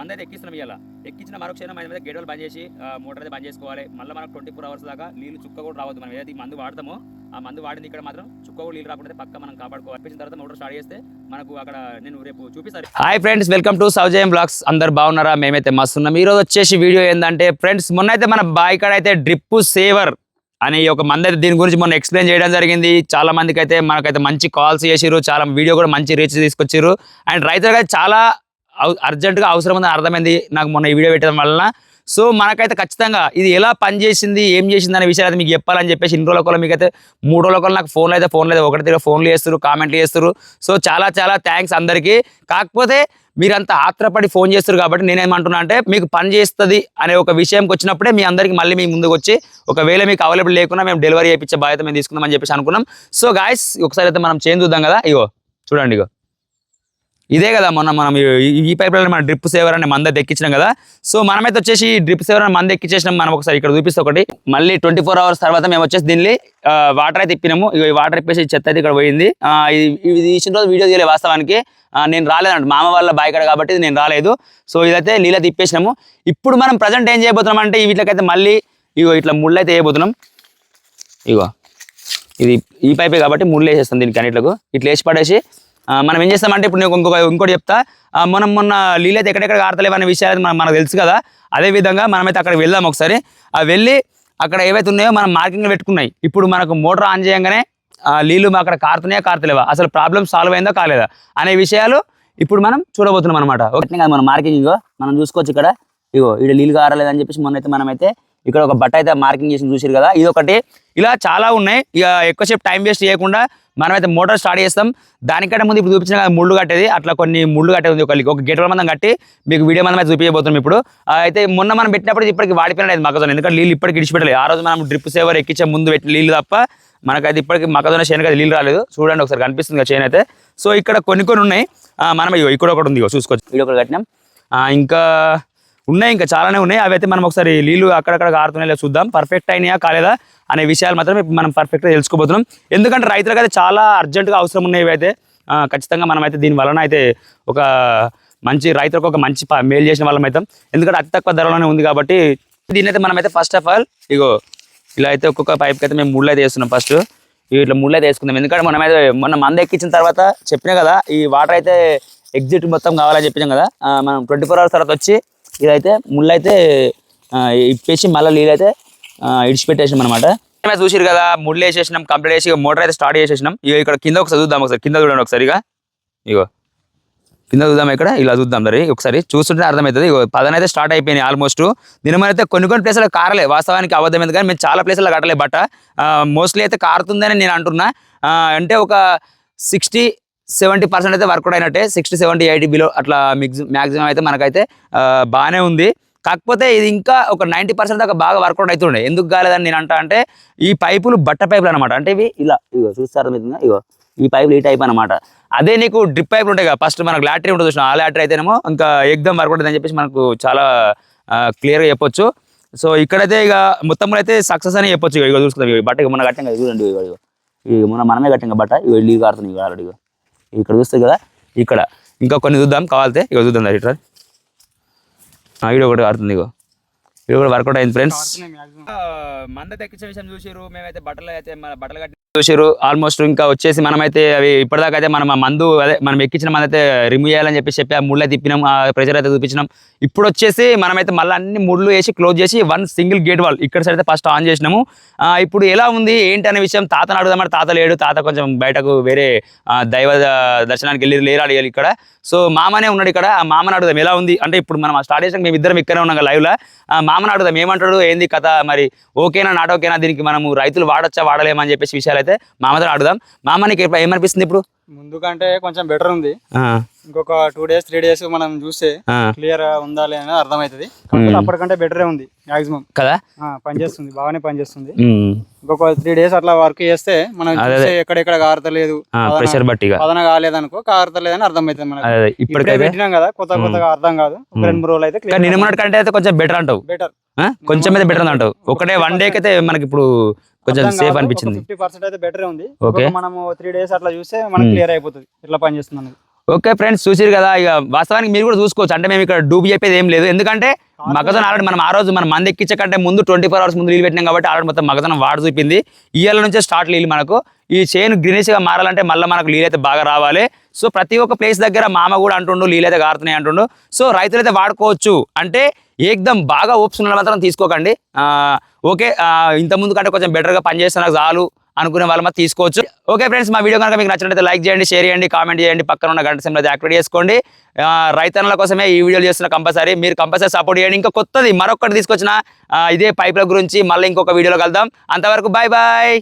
మంది అయితే ఎక్కిస్తున్నాం ఇలా ఎక్కించిన మరొక క్షణం మన మీద గేట్ వాళ్ళు బంద్ చేసి మోటార్ అయితే బంద్ చేసుకోవాలి. మళ్ళీ మనకు 24 hours దాకా నీళ్ళు చుక్క కూడా రావద్దు. మనం ఏదైతే ఈ మందు వాడతామో ఆ మందు వాడింది ఇక్కడ మాత్రం చుక్క కూడా నీళ్ళు రాకుండా పక్క మనం కాపాడుకోవాలి. ఎక్కించిన తర్వాత మోటార్ స్టార్ట్ చేస్తే మనకు అక్కడ నేను రేపు చూపిస్తాను. Hi friends, welcome to Saujayam blogs. అందరు బాగున్నారా? మేమైతే మస్తున్నాం. ఈ రోజు వచ్చేసి వీడియో ఏంటంటే ఫ్రెండ్స్, మొన్న అయితే మన బాయ్ కాడ అయితే డ్రిప్ సేవర్ అని ఒక మంది అయితే దీని గురించి మొన్న ఎక్స్ప్లెయిన్ చేయడం జరిగింది. చాలా మందికి అయితే మనకైతే మంచి కాల్స్ చేసిరు, చాలా వీడియో కూడా మంచి రీచ్ తీసుకొచ్చారు. అండ్ రైతులుగా చాలా అర్జెంటుగా అవసరం ఉందని అర్థమైంది నాకు మొన్న ఈ వీడియో పెట్టడం వలన. సో మనకైతే ఖచ్చితంగా ఇది ఎలా పనిచేసింది, ఏం చేసింది అనే విషయాలు అయితే మీకు చెప్పాలని చెప్పేసి ఇన్ని రోజుల మీకు అయితే 3 రోజుల నాకు ఫోన్లు అయితే ఒకటి తిరిగి ఫోన్లు చేస్తారు, కామెంట్లు చేస్తారు. సో చాలా చాలా థ్యాంక్స్ అందరికీ. కాకపోతే మీరంతా ఆత్రపడి ఫోన్ చేస్తారు కాబట్టి నేనేమంటున్నా అంటే మీకు పని చేస్తుంది అనే ఒక విషయంకి వచ్చినప్పుడే మీ అందరికీ మళ్ళీ మీ ముందుకు వచ్చి ఒకవేళ మీకు అవైలబుల్ లేకుండా మేము డెలివరీ చేయించే బాధ్యత మేము తీసుకుందామని చెప్పేసి అనుకున్నాం. సో గాయస్ ఒకసారి అయితే మనం చేంజ్ చూద్దాం కదా. ఇగో చూడండి, ఇగో ఇదే కదా మొన్న మనం ఈ పైప్ లైన్ మన డ్రిప్ సేవర్ అనే మంద ఎక్కించినాం కదా. సో మనమైతే వచ్చేసి డ్రిప్ సేవర్ అనే మంద ఎక్కించేసినాం. మనం ఒకసారి ఇక్కడ చూపిస్తే ఒకటి మళ్ళీ 24 hours తర్వాత మేము వచ్చేసి దీన్ని వాటర్ అయితే ఇప్పినాము. ఇక ఈ వాటర్ ఇప్పేసి చెత్త అయితే ఇక్కడ పోయింది. ఇది ఇచ్చిన రోజు వీడియో తీయలేదు వాస్తవానికి, నేను రాలేదంట మామ వాళ్ళ బాయ్ కాడ కాబట్టి నేను రాలేదు. సో ఇదైతే నీళ్ళ తిప్పేసినాము. ఇప్పుడు మనం ప్రజెంట్ ఏం చేయబోతున్నాం అంటే వీటికైతే మళ్ళీ ఇగో ఇట్లా ముళ్ళు అయితే వేయబోతున్నాం. ఇగో ఇది ఈ పైపే కాబట్టి ముళ్ళు వేసేస్తాం దీనికి అన్నిట్లకు. ఇట్లా వేసి పడేసి మనం ఏం చేస్తామంటే ఇప్పుడు నేను ఇంకోటి చెప్తా. మొన్న నీళ్ళు అయితే ఎక్కడెక్కడ ఆడతలేవు అనే విషయాలు మనకు తెలుసు కదా. అదేవిధంగా మనమైతే అక్కడికి వెళ్దాం ఒకసారి. వెళ్ళి అక్కడ ఏవైతే ఉన్నాయో మనం మార్కింగ్లు పెట్టుకున్నాయి. ఇప్పుడు మనకు మోటార్ ఆన్ చేయగానే నీళ్ళు అక్కడ కారుతున్నాయా కారుతలేవా, అసలు ప్రాబ్లం సాల్వ్ అయిందా కాలేదా అనే విషయాలు ఇప్పుడు మనం చూడబోతున్నాం అనమాట. ఒకటి కాదు మన మార్కింగ్ మనం చూసుకోవచ్చు. ఇక్కడ ఇగో ఇక్కడ నీళ్ళు కారలేదని చెప్పేసి మొన్నైతే మనమైతే ఇక్కడ ఒక బట్ట అయితే మార్కింగ్ చేసి చూసారు కదా. ఇది ఒకటి, ఇలా చాలా ఉన్నాయి. ఇక ఎక్కువసేపు టైం వేస్ట్ చేయకుండా మనమైతే మోటార్ స్టార్ట్ చేస్తాం. దానికంటే ముందు ఇప్పుడు చూపించిన ముళ్ళు కట్టేది అట్లా కొన్ని ముళ్ళు కట్టేది ఒక గేట్ల మందం కట్టి మీకు వీడియో మందం అయితే చూపించబోతున్నాం. ఇప్పుడు అయితే మొన్న మనం పెట్టినప్పుడు ఇప్పటికి వాడిపోయినది మొక్కజొన్న, ఎందుకంటే నీళ్ళు ఇప్పటికి ఇడిచిపెట్టలేదు. ఆ రోజు మనం డ్రిప్ సేవర్ ఎక్కించే ముందు పెట్టిన నీళ్ళు తప్ప మనకైతే ఇప్పటికి మొక్కజొన్న చేనుకి అయితే నీళ్ళు రాలేదు. చూడండి ఒకసారి కనిపిస్తుంది కదా చేను అయితే. సో ఇక్కడ కొన్ని ఉన్నాయి. మనం ఇక్కడ ఒకటి ఉంది చూసుకోవచ్చు. వీడియో ఒకటి కట్టినాం. ఇంకా ఉన్నాయి, ఇంకా చాలానే ఉన్నాయి. అవి అయితే మనం ఒకసారి నీళ్ళు అక్కడక్కడ కారుతున్నాయో చూద్దాం. పర్ఫెక్ట్ అయినాయా కాలేదా అనే విషయాలు మాత్రం మనం పర్ఫెక్ట్గా తెలుసుకోబోతున్నాం. ఎందుకంటే రైతులకు అయితే చాలా అర్జెంటుగా అవసరం ఉన్నాయి. అయితే ఖచ్చితంగా మనం అయితే దీని వలన అయితే ఒక మంచి రైతులకు ఒక మంచి మేలు చేసిన వాళ్ళం అవుతాం. ఎందుకంటే అతి తక్కువ ధరలోనే ఉంది కాబట్టి దీని అయితే మనమైతే ఫస్ట్ ఆఫ్ ఆల్ ఇగో ఇలా అయితే ఒక్కొక్క పైప్కి అయితే మేము ముళ్ళు అయితే వేస్తున్నాం. ఫస్ట్ ఇట్లా ముళ్ళు అయితే వేసుకుందాం. ఎందుకంటే మనమైతే మొన్న మంద ఎక్కించిన తర్వాత చెప్పినా కదా ఈ వాటర్ అయితే ఎగ్జిట్ మొత్తం కావాలని చెప్పినాం కదా. మనం 24 hours తర్వాత వచ్చి ఇదైతే ముళ్ళు అయితే ఇప్పేసి మళ్ళీ నీళ్ళు అయితే ఇడిచిపెట్టేసినాం అనమాట. మేము చూసిరు కదా, ముళ్ళు వేసేసినాం, కంప్లీట్ చేసి మోటార్ అయితే స్టార్ట్ చేసేసినాం. ఇక ఇక్కడ కింద ఒకసారి చూద్దాం. ఒకసారి కింద చూడండి ఒకసారి. ఇగో కింద చూద్దాం. ఇక్కడ ఇలా చూద్దాం. మరి ఒకసారి చూస్తుంటే అర్థమవుతుంది. ఇగో పదన అయితే స్టార్ట్ అయిపోయినాయి ఆల్మోస్ట్. దీని మీద అయితే కొన్ని ప్లేసులు కారలే, వాస్తవానికి అబద్ధమైంది కానీ మేము చాలా ప్లేసుల్లో కట్టలే. బట్ మోస్ట్లీ అయితే కారుతుందని నేను అంటున్నా. అంటే ఒక 60-70% అయితే వర్కౌట్ అయినట్టే. 60-70-80 బిలో అట్లా మ్యాక్సిమం అయితే మనకైతే బాగానే ఉంది. కాకపోతే ఇది ఇంకా ఒక 90% దాకా బాగా వర్కౌట్ అవుతుండే. ఎందుకు కాలేదని నేను అంటే ఈ పైపులు బట్ట పైపులు అనమాట. అంటే ఇవి ఇలా ఇగో చూస్తారు మీద, ఇగో ఈ పైపులు ఈ టైప్ అనమాట. అదే నీకు డ్రిప్ పైపులు ఉంటాయి కదా, ఫస్ట్ మనకు లాటరీ ఉంటుంది చూసిన, ఆ లాటరీ అయితేనేమో ఇంకా ఎగ్దమ్ వర్కౌట్ అవుతుందని చెప్పేసి మనకు చాలా క్లియర్గా చెప్పొచ్చు. సో ఇక్కడైతే ఇక మొత్తంలో అయితే సక్సెస్ అని చెప్పొచ్చు. ఇక చూసుకుందాం. ఇక బట్ట మొన్న కట్టాం కదా, చూడండి. ఇక మొన్న మనమే కట్టాం కదా బట్ట. ఇక లీవ్ కారుతుంది ఆల్రెడీ. ఇక్కడ చూస్తే కదా, ఇక్కడ ఇంకా కొన్ని చూద్దాం కావాలితే. ఇక చూద్దాం ఇట్లా వీడియో ఒకటి ఆడుతుంది. వీడియో కూడా వర్కౌట్ అయింది ఫ్రెండ్స్. మంద తెక్కించే విషయం చూసిరు, మేమైతే బట్టలు కట్టి చూసిరు ఆల్మోస్ట్. ఇంకా వచ్చేసి మనమైతే అవి ఇప్పటిదాకా అయితే మనం మందు అదే మనం ఎక్కించిన మంది అయితే రిమూవ్ చేయాలని చెప్పి ఆ ముళ్ళు తిప్పినాం, ఆ ప్రెషర్ అయితే చూపించినాం. ఇప్పుడు వచ్చేసి మనమైతే మళ్ళీ అన్ని ముళ్ళు వేసి క్లోజ్ చేసి 1 సింగిల్ గేట్ వాల్ ఇక్కడ సైడ్ అయితే ఫస్ట్ ఆన్ చేసినాము. ఇప్పుడు ఎలా ఉంది ఏంటి అనే విషయం తాతను అడుగుదామంటే తాత లేడు. తాత కొంచెం బయటకు వేరే దైవ దర్శనానికి లేరాడు ఇక్కడ. సో మామనే ఉన్నాడు ఇక్కడ. ఆ మామని అడుగుదాం ఎలా ఉంది అంటే. ఇప్పుడు మనం స్టార్ట్ చేసినాక మేము ఇద్దరం ఇక్కడే ఉన్నాం లైవ్లో. మామని అడుగుదాం ఏమంటాడు, ఏంది కథ, మరి ఓకేనా నాట్ ఓకేనా, దీనికి మనము రైతులు వాడచ్చా వాడలేమని చెప్పేసి విషయాలు అయితే మామతో అడుగుదాం. మామ నీకు ఏమనిపిస్తుంది ఇప్పుడు? ముందు కంటే కొంచెం బెటర్ ఉంది. ఇంకొక 2 days 3 days మనం చూస్తే క్లియర్ ఉందా లేదా అర్థమవుతుంది. అప్పటికంటే బెటరే ఉంది మాక్సిమం కదా. పనిచేస్తుంది, బాగానే పనిచేస్తుంది. ఇంకొక 3 days అట్లా వర్క్ చేస్తే మనం ఎక్కడెక్కడ కారతలేదు, ప్రెషర్ బట్టి పదన కాలేదనుకో కారతలేదని అర్థమవుతుంది. మనకి ఇప్పుడే పెట్టినాం కదా, కొత్తగా అర్థం కాదు. 2-3 రోజులు అయితే నిన్నటికంటే అయితే కొంచెం బెటర్ అంటావు. బెటర్ కొంచెం అయితే బెటర్ అంటావు. ఒకటే 1 day అయితే మనకి ఇప్పుడు కొంచెం సేఫ్ అనిపించింది. 50% అయితే బెటరే ఉంది. మనం 3 days అట్లా చూస్తే మనకి క్లియర్ అయిపోతుంది ఎట్లా పనిచేస్తుంది. ఓకే ఫ్రెండ్స్ చూసిరు కదా ఇక వాస్తవానికి మీరు కూడా చూసుకోవచ్చు అంటే మేము ఇక్కడ డూబి చెప్పేది ఏం లేదు ఎందుకంటే మగజొన్న ఆల్రెడీ మనం ఆ రోజు మనం మంది ఎక్కించే కంటే ముందు 24 hours ముందు నీళ్ళు పెట్టినాం కాబట్టి ఆల్రెడీ మొత్తం మగజొన్న వాడు చూపింది ఇయ్యాల నుంచే స్టార్ట్ నీళ్ళు మనకు ఈ చేను గ్రీనిష్ గా మారాలంటే మళ్ళీ మనకు నీళ్ళు అయితే బాగా రావాలి సో ప్రతి ఒక్క ప్లేస్ దగ్గర మామ కూడా అంటుండు నీళ్ళు అయితే కారుతున్నాయి అంటుండు సో రైతులు అయితే వాడుకోవచ్చు అంటే ఏకదం బాగా ఓప్స్ ఉన్న మాత్రం తీసుకోకండి ఓకే ఇంత ముందు కంటే కొంచెం బెటర్గా పనిచేస్తున్నా చాలు అనుకునే వాళ్ళు మాత్రం తీసుకోవచ్చు ఓకే ఫ్రెండ్స్ మా వీడియో కనుక మీకు నచ్చినట్లయితే లైక్ చేయండి షేర్ చేయండి కామెంట్ చేయండి పక్కన ఉన్న గంట సింబల్ యాక్టివేట్ చేసుకోండి రైతన్నల కోసమే ఈ వీడియోలు చేస్తున్న కంపల్సరీ మీరు కంపల్సరీ సపోర్ట్ చేయండి ఇంకా కొత్తది మరొకటి తీసుకొచ్చిన ఇదే పైపుల గురించి మళ్ళీ ఇంకొక వీడియోలో కలుద్దాం అంతవరకు బాయ్ బాయ్